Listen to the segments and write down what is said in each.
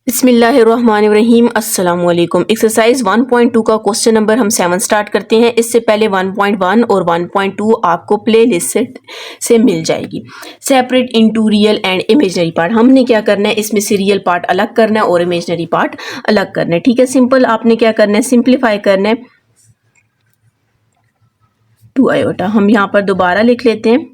बिस्मिल्लाहिर्रहमानिर्रहीम अस्सलाम वालेकुम। एक्सरसाइज 1.2 का क्वेश्चन नंबर हम 7 स्टार्ट करते हैं। इससे पहले 1.1 और 1.2 आपको प्ले लिस्ट से मिल जाएगी। Separate into real and imaginary part. हमने क्या करना है, इसमें से रियल पार्ट अलग करना है और इमेजनरी पार्ट अलग करना है। ठीक है, सिंपल आपने क्या करना है, सिंप्लीफाई करना है 2 आयोटा। हम यहाँ पर दोबारा लिख लेते हैं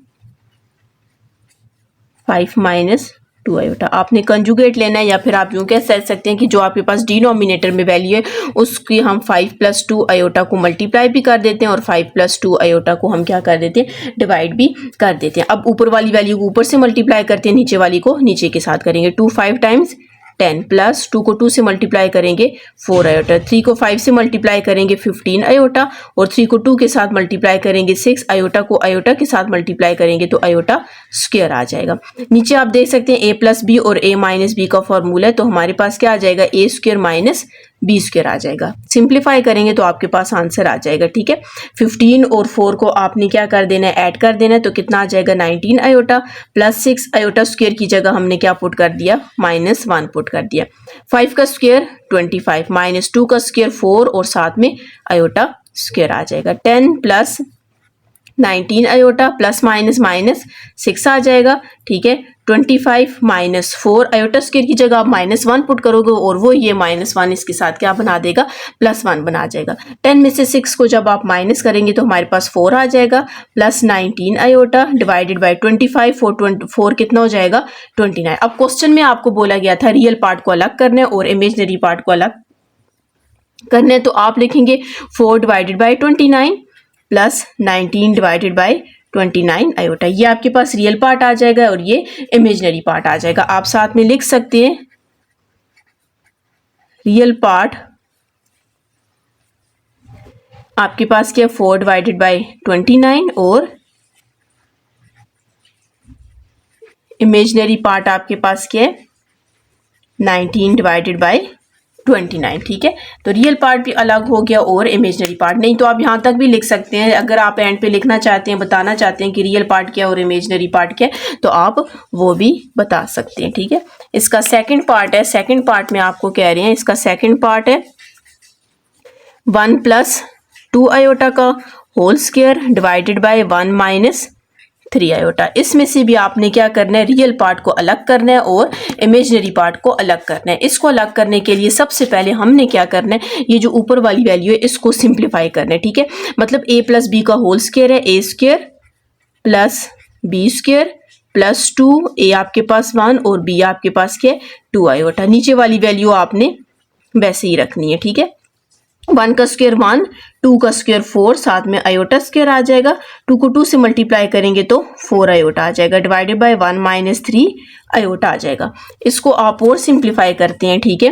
5 माइनस 2 आयोटा। आपने कंजुगेट लेना है या फिर आप यूं कह सकते हैं कि जो आपके पास डिनोमिनेटर में वैल्यू है उसकी हम 5 + 2 आयोटा को मल्टीप्लाई भी कर देते हैं और 5 + 2 आयोटा को हम क्या कर देते हैं, डिवाइड भी कर देते हैं। अब ऊपर वाली वैल्यू को ऊपर से मल्टीप्लाई करते हैं, नीचे वाली को नीचे के साथ करेंगे। 2 5 टाइम्स 10 प्लस 2 को 2 से मल्टीप्लाई करेंगे 4 आयोटा, 3 को 5 से मल्टीप्लाई करेंगे 15 आयोटा और 3 को 2 के साथ मल्टीप्लाई करेंगे 6 आयोटा को आयोटा के साथ मल्टीप्लाई करेंगे तो आयोटा स्क्वायर आ जाएगा। नीचे आप देख सकते हैं a + b और a - b का फॉर्मूला है, तो हमारे पास क्या आ जाएगा, a² - b² आ जाएगा। सिंप्लीफाई करेंगे तो आपके पास आंसर आ जाएगा। ठीक है, 15 और 4 को आपने क्या कर देना है, ऐड कर देना है, तो कितना आ जाएगा 19 आयोटा प्लस 6 आयोटा स्क्वायर की जगह हमने क्या पुट कर दिया, -1 पुट कर दिया। 5 का स्क्वायर 25 -2 का स्क्वायर 4 और साथ में आयोटा स्क्वायर आ जाएगा। 10 + 19 आयोटा प्लस माइनस माइनस 6 आ जाएगा। ठीक है, 25 - 4 आयोटा स्क्वायर की जगह आप -1 पुट करोगे और वो ये -1 इसके साथ क्या बना देगा, +1 बना जाएगा। 10 में से 6 को जब आप माइनस करेंगे तो हमारे पास 4 आ जाएगा प्लस 19 आयोटा डिवाइडेड बाय 25 4 कितना हो जाएगा 29। अब क्वेश्चन में आपको बोला गया था रियल पार्ट को अलग करना है और इमेजिनरी पार्ट को अलग करना है, तो आप लिखेंगे 4 divided by 29 plus 19 divided by 29 iota. ये आपके पास रियल पार्ट आ जाएगा और ये इमेजिनरी पार्ट आ जाएगा। आप साथ में लिख सकते हैं रियल पार्ट आपके पास क्या 4 डिवाइडेड बाय 29 और इमेजिनरी पार्ट आपके पास क्या है 19 डिवाइडेड बाय 29। ठीक है, तो रियल पार्ट भी अलग हो गया और इमेजिनरी पार्ट नहीं, तो आप यहाँ तक भी लिख सकते हैं। अगर आप एंड पे लिखना चाहते हैं, बताना चाहते हैं कि रियल पार्ट क्या और इमेजिनरी पार्ट क्या है, तो आप वो भी बता सकते हैं। ठीक है, इसका सेकंड पार्ट है, सेकंड पार्ट में आपको कह रहे हैं, इसका सेकंड पार्ट है 1 + 2 आयोटा का whole square divided by 1 - 3 iota. इसमें से भी आपने क्या करना है, रियल पार्ट को अलग करना है और इमेजिनरी पार्ट को अलग करना है। इसको अलग करने के लिए सबसे पहले हमने क्या करना है, ये जो ऊपर वाली वैल्यू है इसको सिंप्लीफाई करना है। ठीक है, मतलब a + b का होल स्क्वायर है, a² plus b² plus 2, a आपके पास 1 और b आपके पास क्या है 2 आयोटा। नीचे वाली वैल्यू आपने वैसे ही रखनी है। ठीक है, 1 का स्क्वायर 1, 2 का स्क्वायर 4, साथ में आयोटा स्क्वायर आ जाएगा। 2 को 2 से मल्टीप्लाई करेंगे तो 4 आयोटा आ जाएगा डिवाइडेड बाय 1 - 3 आयोटा आ जाएगा। इसको आप और सिंप्लीफाई करते हैं। ठीक है,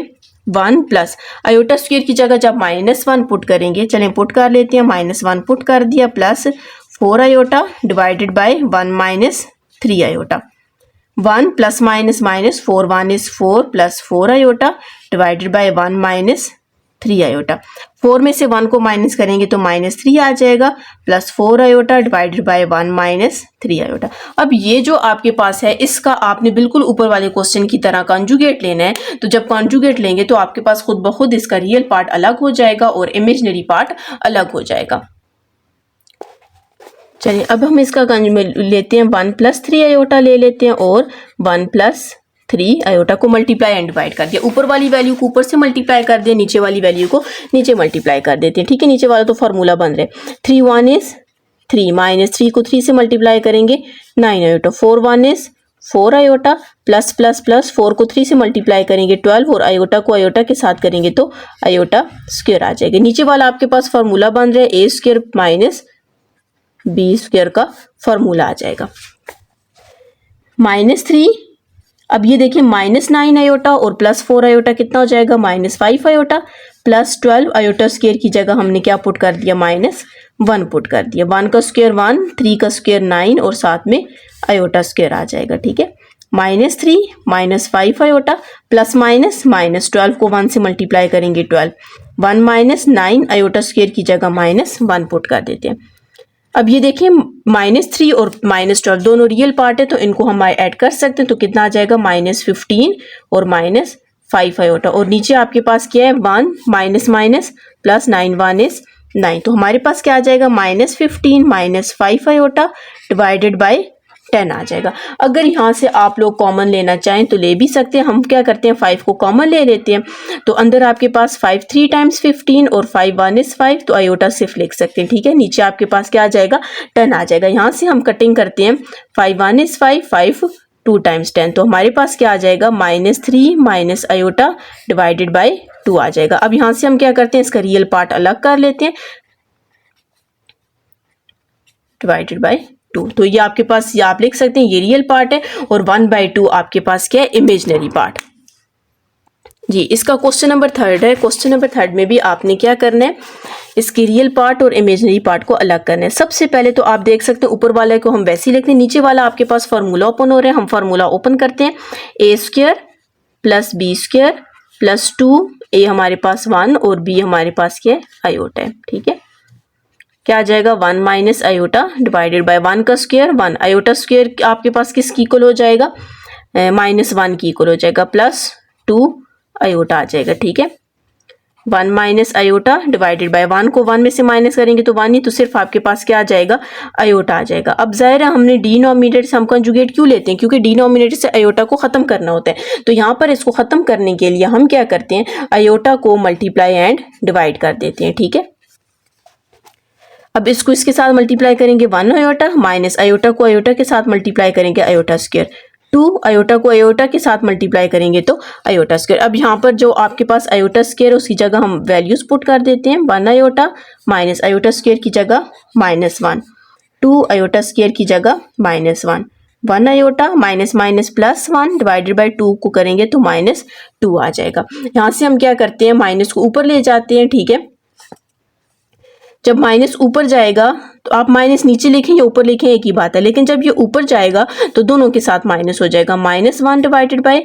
1 प्लस आयोटा स्क्वायर की जगह जब -1 पुट करेंगे, चलें पुट कर लेते हैं, -1 पुट कर दिया plus 4 iota divided by 1 - 3 iota. 1 plus minus minus 4 1 is 4 plus 4 iota divided by 1 - 3 iota. 4 में से 1 को माइनस करेंगे तो -3 आ जाएगा plus 4 iota divided by 1 - 3 iota. अब ये जो आपके पास है इसका आपने बिल्कुल ऊपर वाले क्वेश्चन की तरह कॉन्जुगेट लेना है। तो जब कॉन्जुगेट लेंगे तो आपके पास खुद ब खुद इसका रियल पार्ट अलग हो जाएगा और इमेजिनरी पार्ट अलग हो जाएगा। चलिए अब हम इसका लेते हैं 1 + 3 आयोटा ले लेते हैं और 1 + 3 आयोटा को मल्टीप्लाई एंड डिवाइड कर दिया। ऊपर वाली वैल्यू को ऊपर से मल्टीप्लाई कर दिया, नीचे वाली वैल्यू को नीचे मल्टीप्लाई कर देते हैं। ठीक है, नीचे वाला तो फॉर्मूला बन रहा है। 3 1 इज 3 -3 को 3 से मल्टीप्लाई करेंगे 9 iota. 4 1 is 4 iota plus plus plus 4 को 3 से मल्टीप्लाई करेंगे 12 और आयोटा को आयोटा के साथ करेंगे तो आयोटा स्क्वायर आ जाएगा। नीचे वाला आपके पास फॉर्मूला बन रहा है a² - b² का फॉर्मूला आ जाएगा। -3, अब ये देखिए -9 आयोटा और प्लस 4 आयोटा कितना हो जाएगा -5 आयोटा प्लस 12 आयोटा स्क्वायर की जगह हमने क्या पुट कर दिया -1 पुट कर दिया। 1 का स्क्वायर 1, 3 का स्क्वायर 9 और साथ में आयोटा स्क्वायर आ जाएगा। ठीक है, -3 -5 आयोटा प्लस माइनस -12 को 1 से मल्टीप्लाई करेंगे 12, 1 - 9 आयोटा स्क्वायर की जगह -1 पुट कर देते हैं। अब ये देखिए -3 और -12 दोनों रियल पार्ट है तो इनको हम ऐड कर सकते हैं, तो कितना आ जाएगा -15 और 5 आयोटा, और नीचे आपके पास क्या है 1 माइनस माइनस प्लस 9 1 इज 9, तो हमारे पास क्या आ जाएगा -15 माइनस 5 आयोटा डिवाइडेड बाय 10 आ जाएगा। अगर यहाँ से आप लोग कॉमन लेना चाहें तो ले भी सकते हैं, हम क्या करते हैं 5 को कॉमन ले लेते हैं, तो अंदर आपके पास 5 3 टाइम्स 15 और 5 1 इज 5, तो आयोटा सिर्फ लिख सकते हैं, ठीक है। नीचे आपके पास क्या आ जाएगा 10 आ जाएगा। यहाँ से हम कटिंग करते हैं 5 1 इज 5, 5 2 टाइम्स 10, तो हमारे पास क्या आ जाएगा -3 माइनस आयोटा डिवाइडेड बाय 2 आ जाएगा। अब यहाँ से हम क्या करते हैं इसका रियल पार्ट अलग कर लेते हैं, डिवाइडेड बाय 2, तो ये आपके पास ये आप लिख सकते हैं ये रियल पार्ट है, और 1/2 आपके पास क्या है इमेजिनरी पार्ट। जी, इसका क्वेश्चन नंबर 3 है। क्वेश्चन नंबर 3 में भी आपने क्या करना है, इसकी रियल पार्ट और इमेजिनरी पार्ट को अलग करना है। सबसे पहले तो आप देख सकते हैं ऊपर वाले को हम वैसे ही लिखते हैं, नीचे वाला आपके पास फार्मूला ओपन हो रहा है, हम फार्मूला ओपन करते हैं, a² + b² + 2, a हमारे पास 1 और b हमारे पास क्या है आयोटा है, ठीक है। क्या आ जाएगा 1 माइनस आयोटा डिवाइडेड बाय 1 का स्क्वायर, 1 आयोटा स्क्वायर आपके पास किसकी इक्वल हो जाएगा -1 की इक्वल हो जाएगा, प्लस 2 आयोटा आ जाएगा, ठीक है। 1 माइनस आयोटा डिवाइडेड बाय 1 को 1 में से माइनस करेंगे तो 1 ही, तो सिर्फ आपके पास क्या आ जाएगा आयोटा आ जाएगा। अब जाहिर है हमने डिनोमिनेटर से हम कंजुगेट क्यों लेते हैं, क्योंकि डिनोमिनेटर से आयोटा को खत्म करना होता है, तो यहाँ पर इसको खत्म करने के लिए हम क्या करते हैं आयोटा को मल्टीप्लाई एंड डिवाइड कर देते हैं, ठीक है। अब इसको इसके साथ मल्टीप्लाई करेंगे 1 आयोटा, माइनस आयोटा को आयोटा के साथ मल्टीप्लाई करेंगे आयोटा स्क्वायर, 2 आयोटा को आयोटा के साथ मल्टीप्लाई करेंगे तो आयोटा स्क्वायर। अब यहाँ पर जो आपके पास आयोटा स्क्वायर उसकी जगह हम वैल्यूज पुट कर देते हैं, 1 आयोटा माइनस आयोटा स्क्वायर की जगह -1, 2 आयोटा स्क्वायर की जगह -1, 1 iota minus minus plus 1 divided by 2 को करेंगे तो -2 आ जाएगा। यहाँ से हम क्या करते हैं माइनस को ऊपर ले जाते हैं, ठीक है। जब माइनस ऊपर जाएगा तो आप माइनस नीचे लिखें या ऊपर लिखें एक ही बात है, लेकिन जब ये ऊपर जाएगा तो दोनों के साथ माइनस हो जाएगा, -1 डिवाइडेड बाय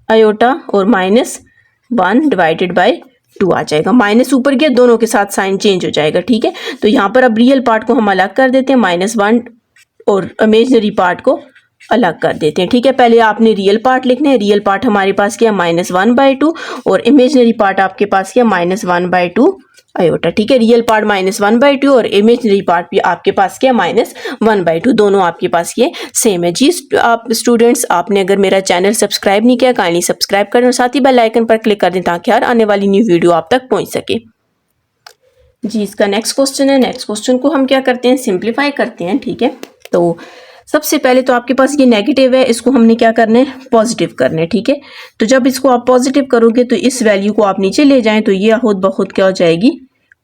आयोटा और -1 डिवाइडेड बाय 2 आ जाएगा। माइनस ऊपर गया दोनों के साथ साइन चेंज हो जाएगा, ठीक है। तो यहाँ पर अब रियल पार्ट को हम अलग कर देते हैं, -1 और इमेजिनरी पार्ट को अलग कर देते हैं, ठीक है। पहले आपने रियल पार्ट लिखना है, रियल पार्ट हमारे पास क्या -1/2 और इमेजिनरी पार्ट आपके पास क्या -1/2 आयोटा, ठीक है। रियल पार्ट -1/2 और इमेजिनरी पार्ट भी आपके पास क्या -1/2, दोनों आपके पास ये सेम है। जी आप स्टूडेंट्स, आपने अगर मेरा चैनल सब्सक्राइब नहीं किया काइंडली सब्सक्राइब करें और साथ ही बेल आइकन पर क्लिक कर दें ताकि हर आने वाली न्यू वीडियो आप तक पहुंच सके। जी, इसका नेक्स्ट क्वेश्चन है। नेक्स्ट क्वेश्चन को हम क्या करते हैं सिंप्लीफाई करते हैं, ठीक है। तो सबसे पहले तो आपके पास ये नेगेटिव है, इसको हमने क्या करना है पॉजिटिव करना है, ठीक है। तो जब इसको आप पॉजिटिव करोगे तो इस वैल्यू को आप नीचे ले जाएं तो ये खुद ब खुद क्या हो जाएगी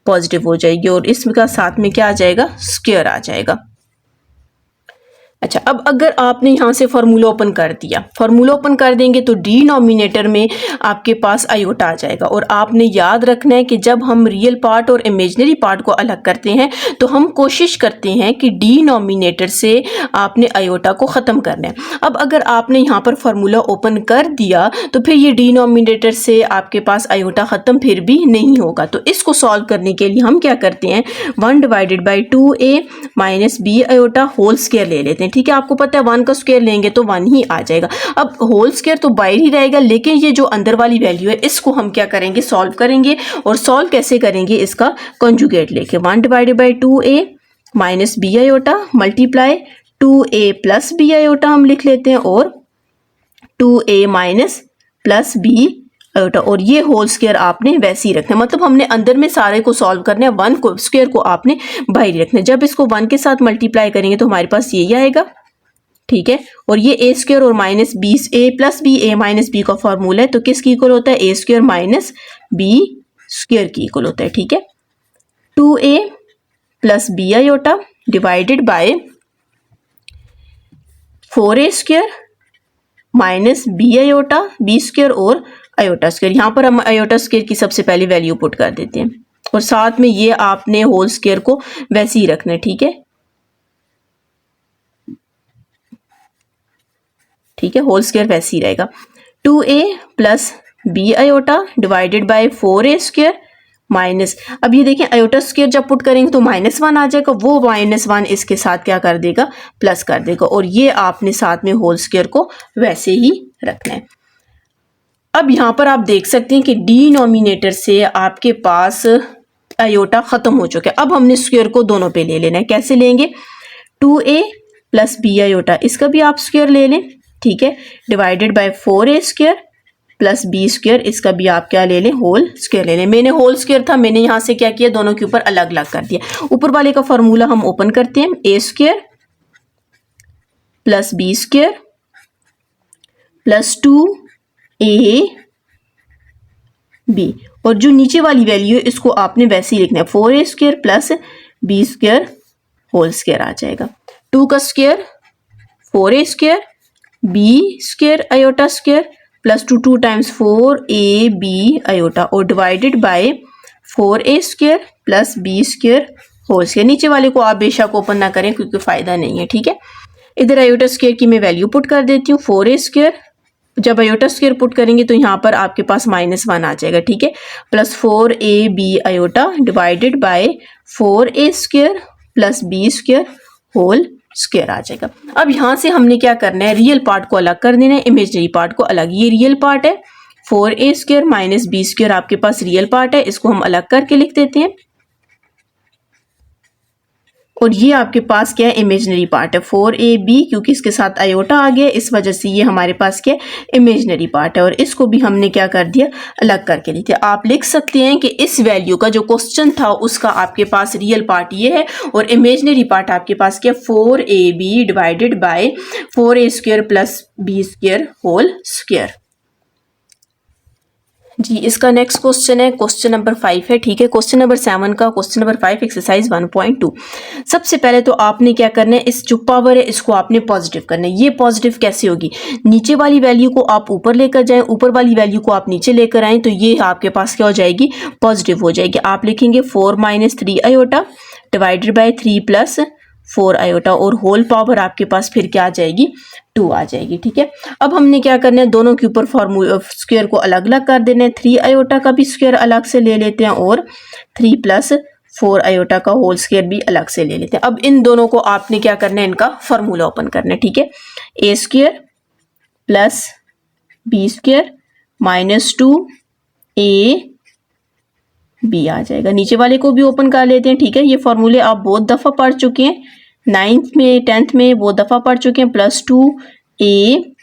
पॉजिटिव हो जाएगी, और इसका साथ में क्या आ जाएगा स्क्वायर आ जाएगा। अच्छा, अब अगर आपने यहाँ से फार्मूला ओपन कर दिया, फार्मूला ओपन कर देंगे तो डिनोमिनेटर में आपके पास आयोटा आ जाएगा, और आपने याद रखना है कि जब हम रियल पार्ट और इमेजिनरी पार्ट को अलग करते हैं तो हम कोशिश करते हैं कि डिनोमिनेटर से आपने आयोटा को ख़त्म करना है। अब अगर आपने यहाँ पर फार्मूला ओपन कर दिया तो फिर ये डिनोमिनेटर से आपके पास आयोटा ख़त्म फिर भी नहीं होगा, तो इसको सॉल्व करने के लिए हम क्या करते हैं 1 divided by 2a minus b iota whole square ले लेते हैं, ठीक है। आपको पता है 1 का स्क्वायर लेंगे तो 1 ही आ जाएगा। अब होल स्क्वायर तो बाहर ही रहेगा, लेकिन ये जो अंदर वाली वैल्यू है इसको हम क्या करेंगे सॉल्व करेंगे, और सॉल्व कैसे करेंगे इसका कंजुगेट लेके 1 divided by 2a minus b iota multiply 2a plus b iota हम लिख लेते हैं, और 2a minus plus b iota, और ये होल स्क्वायर आपने वैसे ही रखना है, मतलब हमने अंदर में सारे को सॉल्व करना है, 1 को स्क्वायर को आपने बाहर ही रखना है। जब इसको 1 के साथ मल्टीप्लाई करेंगे तो हमारे पास यही आएगा, ठीक है। और ये a स्क्वायर और minus B a plus B a minus B का फॉर्मूला है, तो किसकी इक्वल होता है a square minus b square की इक्वल होता है, ठीक है। 2a plus b iota divided by 4a square minus b iota b square और आयोटा स्क्वायर। यहाँ पर हम आयोटा स्क्वायर की सबसे पहली वैल्यू पुट कर देते हैं, और साथ में ये आपने होल स्क्वायर को वैसे ही रखना है, ठीक है। ठीक है, होल स्क्वायर वैसे ही रहेगा। 2a plus b iota divided by 4a square minus, अब ये देखें आयोटा स्क्वायर जब पुट करेंगे तो -1 आ जाएगा, वो -1 इसके साथ क्या कर देगा, प्लस कर देगा, और ये आपने साथ में होल स्क्वायर को वैसे ही रखना है। अब यहाँ पर आप देख सकते हैं कि डिनोमिनेटर से आपके पास आयोटा खत्म हो चुका है। अब हमने स्क्वायर को दोनों पे ले लेना है। कैसे लेंगे, 2a प्लस बी आयोटा, इसका भी आप स्क्वायर ले लें, ठीक है, divided by 4a square plus B square, इसका भी आप क्या ले लें, होल स्क्वायर ले लें। मैंने होल स्क्वायर था, मैंने यहाँ से क्या किया, दोनों के ऊपर अलग अलग कर दिया। ऊपर वाले का फॉर्मूला हम ओपन करते हैं, A square plus B square plus 2a B, और जो नीचे वाली वैल्यू है इसको आपने वैसे ही लिखना है, 4a square plus B square whole square आ जाएगा। 2 का square 4a square B square iota square plus 2 times 4ab iota, और divided by 4a square plus B square whole square. नीचे वाले को आप बेशक ओपन ना करें क्योंकि फायदा नहीं है, ठीक है। इधर आयोटा स्क्वायर की मैं वैल्यू पुट कर देती हूँ, 4a स्क्वायर, जब आयोटा स्क्वायर पुट करेंगे तो यहाँ पर आपके पास -1 आ जाएगा, ठीक है, plus 4ab iota divided by 4a square plus B square whole square आ जाएगा। अब यहाँ से हमने क्या करना है, रियल पार्ट को अलग कर देना है, इमेजिनरी पार्ट को अलग। ये रियल पार्ट है, 4a square minus B square आपके पास रियल पार्ट है, इसको हम अलग करके लिख देते हैं, और ये आपके पास क्या है, इमेजिनरी पार्ट है, 4ab, क्योंकि इसके साथ आयोटा आ गया, इस वजह से ये हमारे पास क्या इमेजिनरी पार्ट है, और इसको भी हमने क्या कर दिया, अलग करके लिख दिया। आप लिख सकते हैं कि इस वैल्यू का जो क्वेश्चन था उसका आपके पास रियल पार्ट ये है, और इमेजिनरी पार्ट आपके पास क्या, 4ab divided by 4a square plus B square whole square. जी, इसका नेक्स्ट क्वेश्चन है, क्वेश्चन नंबर 5 है, ठीक है। क्वेश्चन नंबर 7 का क्वेश्चन नंबर 5 एक्सरसाइज 1.2। सबसे पहले तो आपने क्या करना है, इस जो पावर है इसको आपने पॉजिटिव करना है। ये पॉजिटिव कैसे होगी, नीचे वाली वैल्यू को आप ऊपर लेकर जाएं, ऊपर वाली वैल्यू को आप नीचे लेकर आएं, तो ये आपके पास क्या हो जाएगी, पॉजिटिव हो जाएगी। आप लिखेंगे 4 - 3 आयोटा डिवाइडेड बाय 3 + 4 आयोटा, और होल पावर आपके पास फिर क्या आ जाएगी, 2 आ जाएगी, ठीक है। अब हमने क्या करना है, दोनों के ऊपर फॉर्मूला स्क्वायर को अलग अलग कर देना है। 3 आयोटा का भी स्क्वायर अलग से ले लेते हैं, और 3 + 4 आयोटा का होल स्क्वायर भी अलग से ले लेते हैं। अब इन दोनों को आपने क्या करना है, इनका फॉर्मूला ओपन करना है, ठीक है। A square plus B square minus 2ab आ जाएगा। नीचे वाले को भी ओपन कर लेते हैं, ठीक है। ये फॉर्मूले आप बहुत दफ़ा पढ़ चुके हैं, 9th में 10th में बहुत दफ़ा पढ़ चुके हैं। प्लस 2ab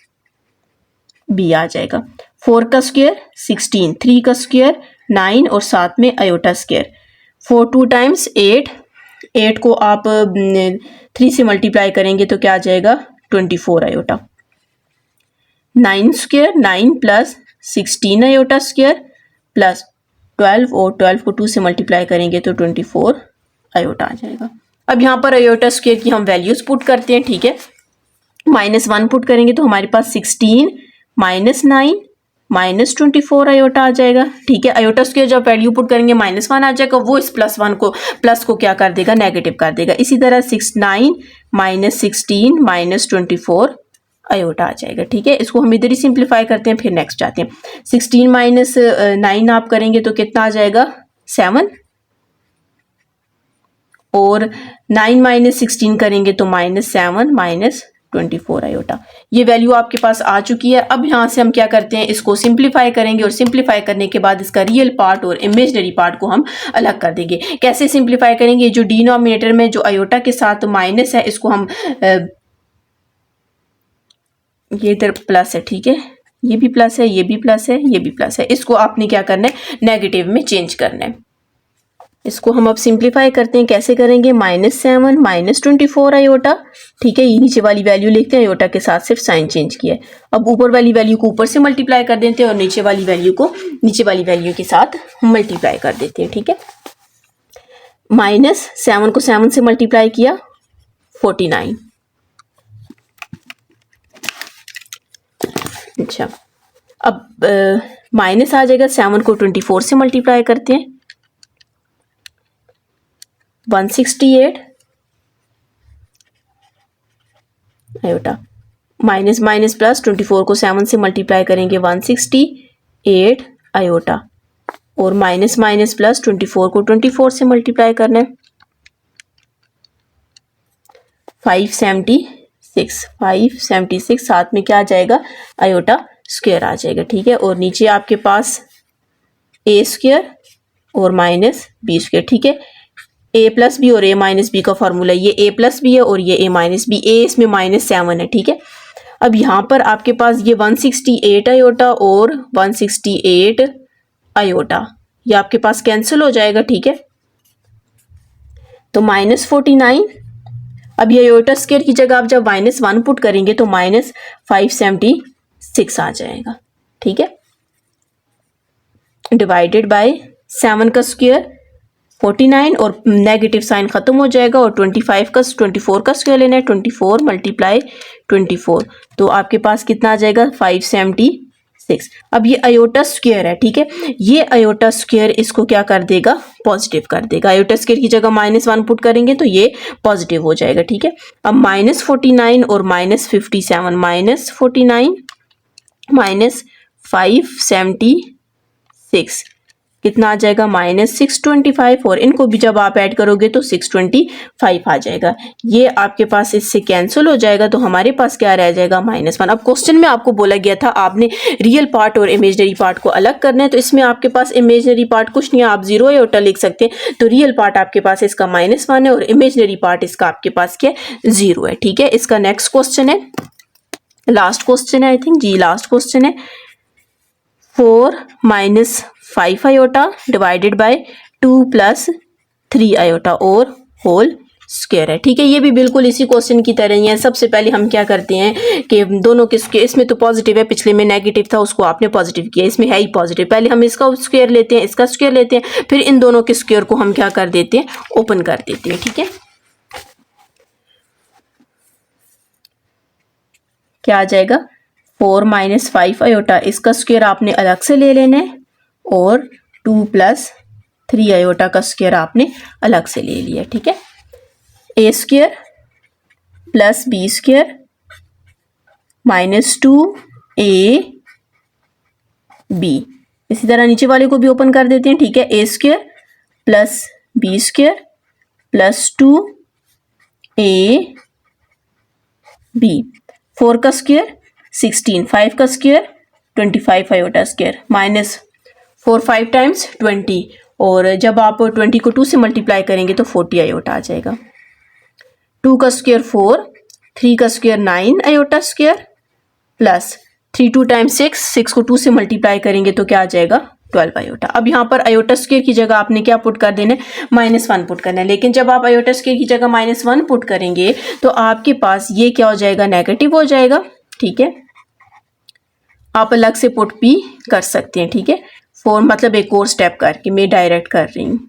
आ जाएगा। 4 का स्क्वायर 16, 3 का स्क्वायर 9, और साथ में आयोटा स्क्वायर 4 2 टाइम्स 8, 8 को आप 3 से मल्टीप्लाई करेंगे तो क्या आ जाएगा, 24 iota. 9 square 9 plus 16 iota square plus 12, और 12 को 2 से मल्टीप्लाई करेंगे तो 24 आयोटा आ जाएगा। अब यहाँ पर आयोटा स्क्वायर की हम वैल्यूज पुट करते हैं, ठीक है। -1 पुट करेंगे तो हमारे पास 16 - 9 -24 आयोटा आ जाएगा, ठीक है। आयोटा स्क्वायर जब वैल्यू पुट करेंगे -1 आ जाएगा, वो इस प्लस को क्या कर देगा, नेगेटिव कर देगा। इसी तरह 9 - 16 -24 आयोटा आ जाएगा, ठीक है। इसको हम इधर ही सिंप्लीफाई करते हैं, फिर नेक्स्ट जाते हैं। 16 - 9 आप करेंगे तो कितना आ जाएगा, 7, और 9 - 16 करेंगे तो -7 -24 आयोटा। ये वैल्यू आपके पास आ चुकी है। अब यहाँ से हम क्या करते हैं, इसको सिंप्लीफाई करेंगे, और सिंप्लीफाई करने के बाद इसका रियल पार्ट और इमेजिनरी पार्ट को हम अलग कर देंगे। कैसे सिंप्लीफाई करेंगे, जो डिनोमिनेटर में जो आयोटा के साथ माइनस है, इसको हम ये इधर प्लस है, ठीक है, ये भी प्लस है, ये भी प्लस है, ये भी प्लस है, इसको आपने क्या करना है, नेगेटिव में चेंज करना है। इसको हम अब सिंप्लीफाई करते हैं, कैसे करेंगे, -7 -24 आयोटा, ठीक है। ये नीचे वाली वैल्यू लिखते हैं, आयोटा के साथ सिर्फ साइन चेंज किया है। अब ऊपर वाली वैल्यू को ऊपर से मल्टीप्लाई कर देते हैं, और नीचे वाली वैल्यू को नीचे वाली वैल्यू के साथ मल्टीप्लाई कर देते हैं, ठीक है। -7 को 7 से मल्टीप्लाई किया, 49। अच्छा, अब माइनस आ जाएगा, 7 को 24 से मल्टीप्लाई करते हैं, 168 आयोटा, माइनस माइनस प्लस 24 को 7 से मल्टीप्लाई करेंगे, 168 आयोटा, और माइनस माइनस प्लस, 24 को 24 से मल्टीप्लाई करना है, 576 साथ में क्या आ जाएगा, आयोटा स्क्वायर आ जाएगा, ठीक है। और नीचे आपके पास ए स्क्वायर और माइनस बी स्क्वायर, ठीक है। ए प्लस बी और ए माइनस बी का फॉर्मूला, ये ए प्लस बी है और ये ए माइनस बी, ए इसमें -7 है, ठीक है। अब यहाँ पर आपके पास ये 168 आयोटा और 168 आयोटा, ये आपके पास कैंसिल हो जाएगा, ठीक है। तो -49, अब ये आयोटा स्क्वायर की जगह आप जब -1 पुट करेंगे तो -576 आ जाएगा, ठीक है। डिवाइडेड बाय 7 का स्क्वायर 49 और नेगेटिव साइन खत्म हो जाएगा और 24 का स्क्वायर लेना है, 24 मल्टीप्लाई 24, तो आपके पास कितना आ जाएगा, 576। अब ये आयोटा स्क्वायर है, ठीक है। ये आयोटा स्क्वायर इसको क्या कर देगा, पॉजिटिव कर देगा। आयोटा स्क्वायर की जगह -1 पुट करेंगे तो ये पॉजिटिव हो जाएगा, ठीक है। अब -49 और -57, -49 -576 कितना आ जाएगा, -625, और इनको भी जब आप ऐड करोगे तो 625 आ जाएगा। ये आपके पास इससे कैंसिल हो जाएगा, तो हमारे पास क्या रह जाएगा, -1। अब क्वेश्चन में आपको बोला गया था आपने रियल पार्ट और इमेजिनरी पार्ट को अलग करना है, तो इसमें आपके पास इमेजिनरी पार्ट कुछ नहीं है, आप 0 आयोटा लिख सकते हैं। तो रियल पार्ट आपके पास इसका -1 है और इमेजिनरी पार्ट इसका आपके पास क्या है, 0 है, ठीक है। इसका नेक्स्ट क्वेश्चन है, लास्ट क्वेश्चन है, आई थिंक जी लास्ट क्वेश्चन है, 4 - 5 आयोटा डिवाइडेड बाय 2 + 3 आयोटा और होल स्क्वायर है, ठीक है। ये भी बिल्कुल इसी क्वेश्चन की तरह ही है। सबसे पहले हम क्या करते हैं कि दोनों के स्क्वायर, इसमें तो पॉजिटिव है, पिछले में नेगेटिव था, उसको आपने पॉजिटिव किया, इसमें है ही पॉजिटिव। पहले हम इसका स्क्वायर लेते हैं, इसका स्क्वायर लेते हैं, फिर इन दोनों के स्क्वायर को हम क्या कर देते हैं, ओपन कर देते हैं, ठीक है। क्या आ जाएगा, 4 - 5 आयोटा, इसका स्क्वायर आपने अलग से ले लेना है और 2 + 3 आयोटा का स्क्वायर आपने अलग से ले लिया, ठीक है। A square plus B square -2ab, इसी तरह नीचे वाले को भी ओपन कर देते हैं, ठीक है। A square plus B square plus 2ab, 4 का स्क्वायर 16, 5 का स्क्वायर 25 आयोटा स्क्वायर, -4 5 टाइम्स 20, और जब आप 20 को 2 से मल्टीप्लाई करेंगे तो 40 आयोटा आ जाएगा। 2 का स्क्वायर 4, 3 का square 9 iota square plus 3 2 times 6 को 2 से मल्टीप्लाई करेंगे तो क्या आ जाएगा, 12 आयोटा। अब यहाँ पर आयोटा स्क्वायर की जगह आपने क्या पुट कर देना है, -1 पुट करना है। लेकिन जब आप आयोटा स्क्वायर की जगह -1 पुट करेंगे तो आपके पास ये क्या हो जाएगा, नेगेटिव हो जाएगा, ठीक है। आप अलग से पुट भी कर सकते हैं, ठीक है। 4 मतलब एक और स्टेप करके मैं डायरेक्ट कर रही हूँ।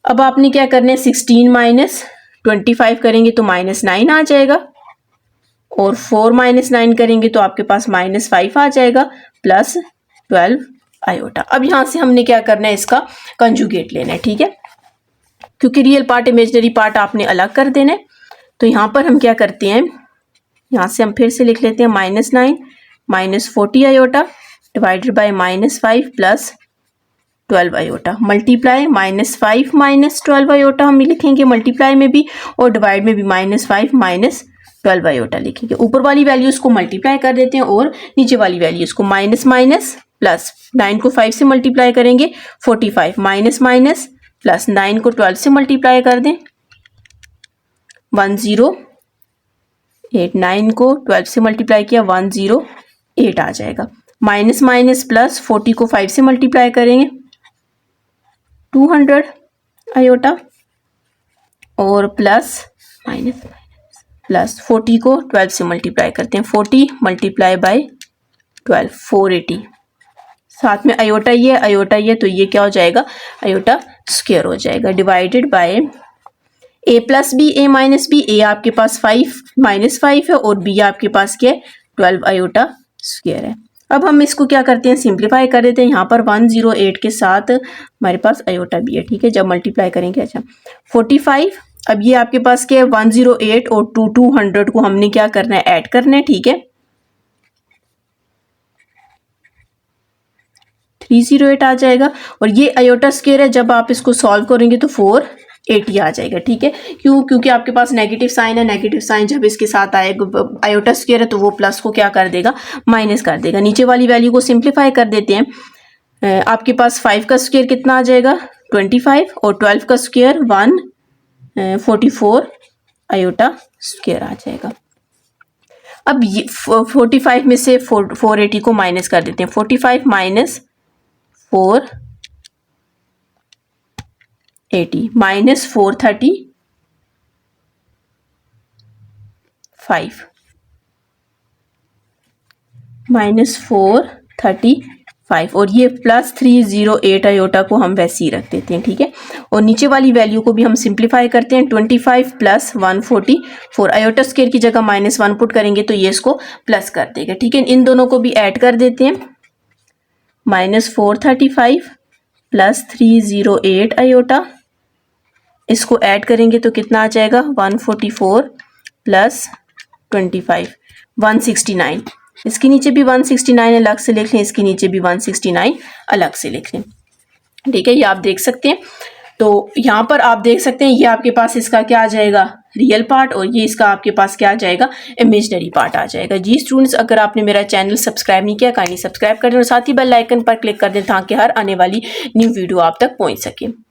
अब आपने क्या करना है, 16 - 25 करेंगे तो -9 आ जाएगा, और 4 - 9 करेंगे तो आपके पास -5 आ जाएगा प्लस 12 आयोटा। अब यहाँ से हमने क्या करना है, इसका कंजुगेट लेना है, ठीक है, क्योंकि रियल पार्ट इमेजिनरी पार्ट आपने अलग कर देना है। तो यहाँ पर हम क्या करते हैं, यहाँ से हम फिर से लिख लेते हैं, -9 - 40 iota divided bye -5 plus 12 iota, multiply -5 - 12 iota हम लिखेंगे मल्टीप्लाई में भी, और डिवाइड में भी -5 - 12 आयोटा लिखेंगे। ऊपर वाली वैल्यूज को मल्टीप्लाई कर देते हैं और नीचे वाली वैल्यूज को माइनस प्लस, 9 को 5 से मल्टीप्लाई करेंगे 45, माइनस प्लस 9 को 12 से मल्टीप्लाई कर दें 108, 9 को 12 से मल्टीप्लाई किया 108 आ जाएगा। माइनस प्लस 40 को 5 से मल्टीप्लाई करेंगे 200 आयोटा, और प्लस प्लस 40 को 12 से मल्टीप्लाई करते हैं, 40 मल्टीप्लाई बाय 12 480, साथ में आयोटा ये, तो ये क्या हो जाएगा, आयोटा स्क्वायर हो जाएगा, divided by a plus B, a minus B, a आपके पास 5 -5 है और b आपके पास क्या है, 12 आयोटा स्क्वायर है। अब हम इसको क्या करते हैं, सिंप्लीफाई कर देते हैं। यहाँ पर 108 के साथ हमारे पास आयोटा भी है, ठीक है, जब मल्टीप्लाई करेंगे। अच्छा 45, अब ये आपके पास क्या है, 108 और 200 को हमने क्या करना है, ऐड करना है, ठीक है। 308 आ जाएगा। और ये आयोटा स्क्वायर है, जब आप इसको सॉल्व करेंगे तो 480 आ जाएगा, ठीक है। क्योंकि आपके पास नेगेटिव साइन है, नेगेटिव साइन जब इसके साथ आएगा आयोटा स्क्वायर है तो वो प्लस को क्या कर देगा, माइनस कर देगा। नीचे वाली वैल्यू को सिंप्लीफाई कर देते हैं। आपके पास 5 का स्क्वायर कितना आ जाएगा 25, और 12 का स्क्वायर 144 आयोटा स्क्वायर आ जाएगा। अब ये 45 में से 480 को माइनस कर देते हैं। 45 माइनस 480 माइनस 435 माइनस 435, और ये प्लस 308 आयोटा को हम वैसे ही रख देते हैं, ठीक है। और नीचे वाली वैल्यू को भी हम सिंप्लीफाई करते हैं। 25 प्लस 144 आयोटा स्क्वायर की जगह -1 पुट करेंगे तो ये इसको प्लस कर देगा, ठीक है। इन दोनों को भी ऐड कर देते हैं। -435 प्लस 308 आयोटा, इसको ऐड करेंगे तो कितना आ जाएगा 144 प्लस 25 169। इसके नीचे भी 169 अलग से लिख लें, इसके नीचे भी 169 अलग से लिख लें, ठीक है। ये आप देख सकते हैं। तो यहाँ पर आप देख सकते हैं ये आपके पास इसका क्या आ जाएगा रियल पार्ट, और ये इसका आपके पास क्या आ जाएगा इमेजिनरी पार्ट आ जाएगा। जी स्टूडेंट्स, अगर आपने मेरा चैनल सब्सक्राइब नहीं किया काइंडली सब्सक्राइब कर दें और साथ ही बेल आइकन पर क्लिक कर दें ताकि हर आने वाली न्यू वीडियो आप तक पहुँच सके।